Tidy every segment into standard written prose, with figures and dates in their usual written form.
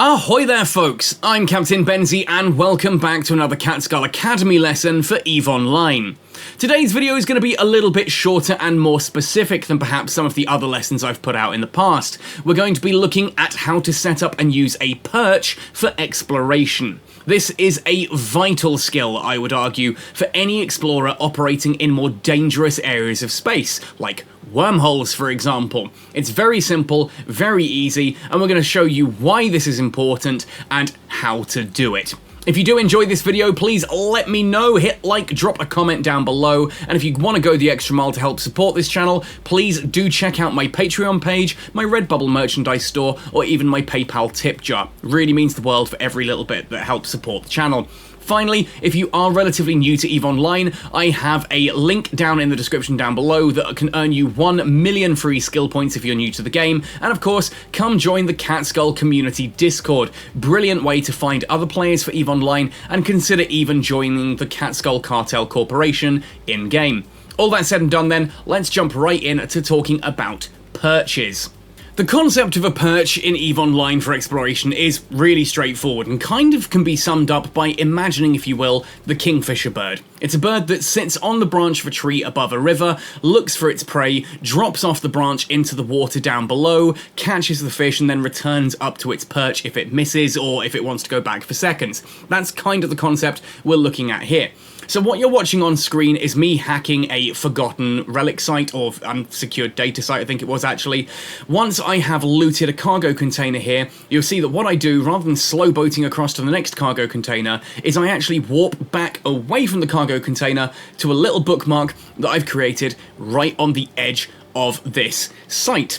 Ahoy there folks, I'm Captain Benzie and welcome back to another Catskull Academy lesson for EVE Online. Today's video is going to be a little bit shorter and more specific than perhaps some of the other lessons I've put out in the past. We're going to be looking at how to set up and use a perch for exploration. This is a vital skill, I would argue, for any explorer operating in more dangerous areas of space, like wormholes, for example. It's very simple, very easy, and we're going to show you why this is important and how to do it. If you do enjoy this video, please let me know, hit like, drop a comment down below, and if you want to go the extra mile to help support this channel, please do check out my Patreon page, my Redbubble merchandise store, or even my PayPal tip jar. It really means the world for every little bit that helps support the channel. Finally, if you are relatively new to EVE Online, I have a link down in the description down below that can earn you 1 million free skill points if you're new to the game, and of course, come join the Catskull Community Discord. Brilliant way to find other players for EVE Online, and consider even joining the Catskull Cartel Corporation in-game. All that said and done then, let's jump right in to talking about perches. The concept of a perch in EVE Online for exploration is really straightforward and kind of can be summed up by imagining, if you will, the kingfisher bird. It's a bird that sits on the branch of a tree above a river, looks for its prey, drops off the branch into the water down below, catches the fish, and then returns up to its perch if it misses or if it wants to go back for seconds. That's kind of the concept we're looking at here. So what you're watching on screen is me hacking a forgotten relic site, or unsecured data site I think it was actually. Once I have looted a cargo container here, you'll see that what I do, rather than slow boating across to the next cargo container, is I actually warp back away from the cargo container to a little bookmark that I've created right on the edge of this site.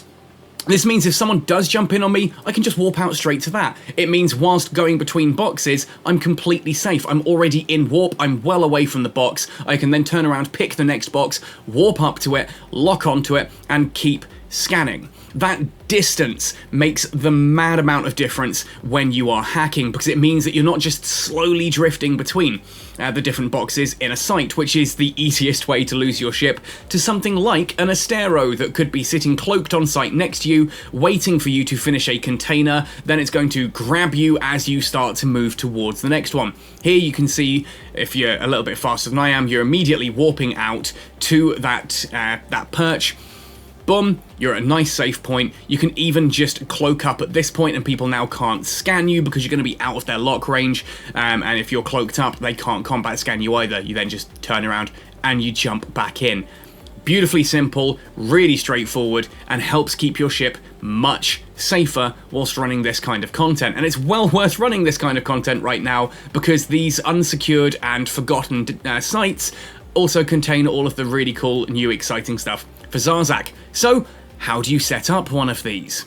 This means if someone does jump in on me, I can just warp out straight to that. It means whilst going between boxes, I'm completely safe. I'm already in warp, I'm well away from the box. I can then turn around, pick the next box, warp up to it, lock onto it, and keep scanning. That distance makes the mad amount of difference when you are hacking, because it means that you're not just slowly drifting between the different boxes in a site, which is the easiest way to lose your ship to something like an Astero that could be sitting cloaked on site next to you, waiting for you to finish a container, then it's going to grab you as you start to move towards the next one. Here you can see, if you're a little bit faster than I am, you're immediately warping out to that perch. Boom, you're at a nice safe point. You can even just cloak up at this point and people now can't scan you because you're going to be out of their lock range, and if you're cloaked up, they can't combat scan you either. You then just turn around and you jump back in. Beautifully simple, really straightforward, and helps keep your ship much safer whilst running this kind of content. And it's well worth running this kind of content right now because these unsecured and forgotten sites also contain all of the really cool, new, exciting stuff for Zarzak. So, how do you set up one of these?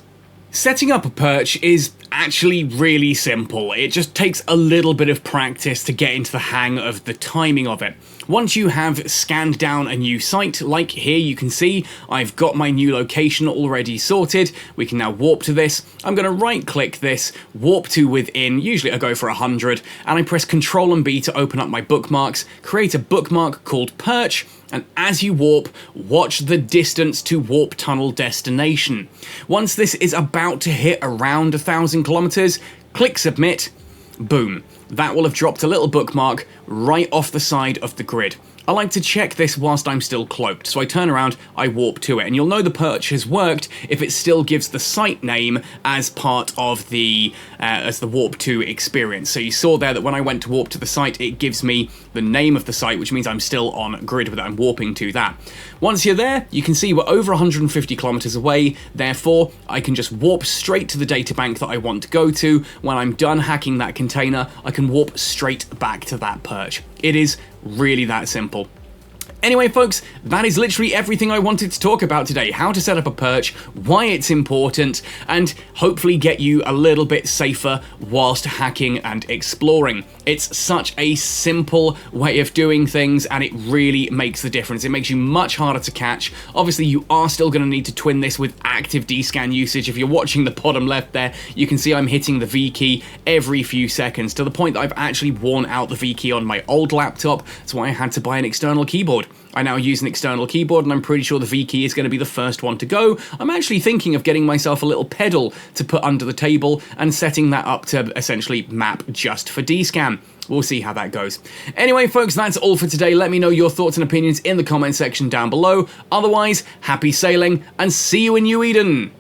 Setting up a perch is actually really simple. It just takes a little bit of practice to get into the hang of the timing of it. Once you have scanned down a new site, like here you can see, I've got my new location already sorted. We can now warp to this. I'm going to right click this, warp to within, usually I go for 100, and I press Ctrl and B to open up my bookmarks, create a bookmark called Perch, and as you warp, watch the distance to warp tunnel destination. Once this is about to hit around 1,000 kilometers, click submit, boom. That will have dropped a little bookmark right off the side of the grid. I like to check this whilst I'm still cloaked, so I turn around, I warp to it, and you'll know the perch has worked if it still gives the site name as part of the warp to experience. So you saw there that when I went to warp to the site, it gives me the name of the site, which means I'm still on grid with it, I'm warping to that. Once you're there, you can see we're over 150 kilometers away, therefore I can just warp straight to the databank that I want to go to. When I'm done hacking that container, I can warp straight back to that perch. It is really that simple. Anyway folks, that is literally everything I wanted to talk about today. How to set up a perch, why it's important, and hopefully get you a little bit safer whilst hacking and exploring. It's such a simple way of doing things and it really makes the difference. It makes you much harder to catch. Obviously you are still going to need to twin this with active D-scan usage. If you're watching the bottom left there, you can see I'm hitting the V key every few seconds to the point that I've actually worn out the V key on my old laptop, so I had to buy an external keyboard. I now use an external keyboard, and I'm pretty sure the V key is going to be the first one to go. I'm actually thinking of getting myself a little pedal to put under the table and setting that up to essentially map just for D-scan. We'll see how that goes. Anyway, folks, that's all for today. Let me know your thoughts and opinions in the comment section down below. Otherwise, happy sailing, and see you in New Eden!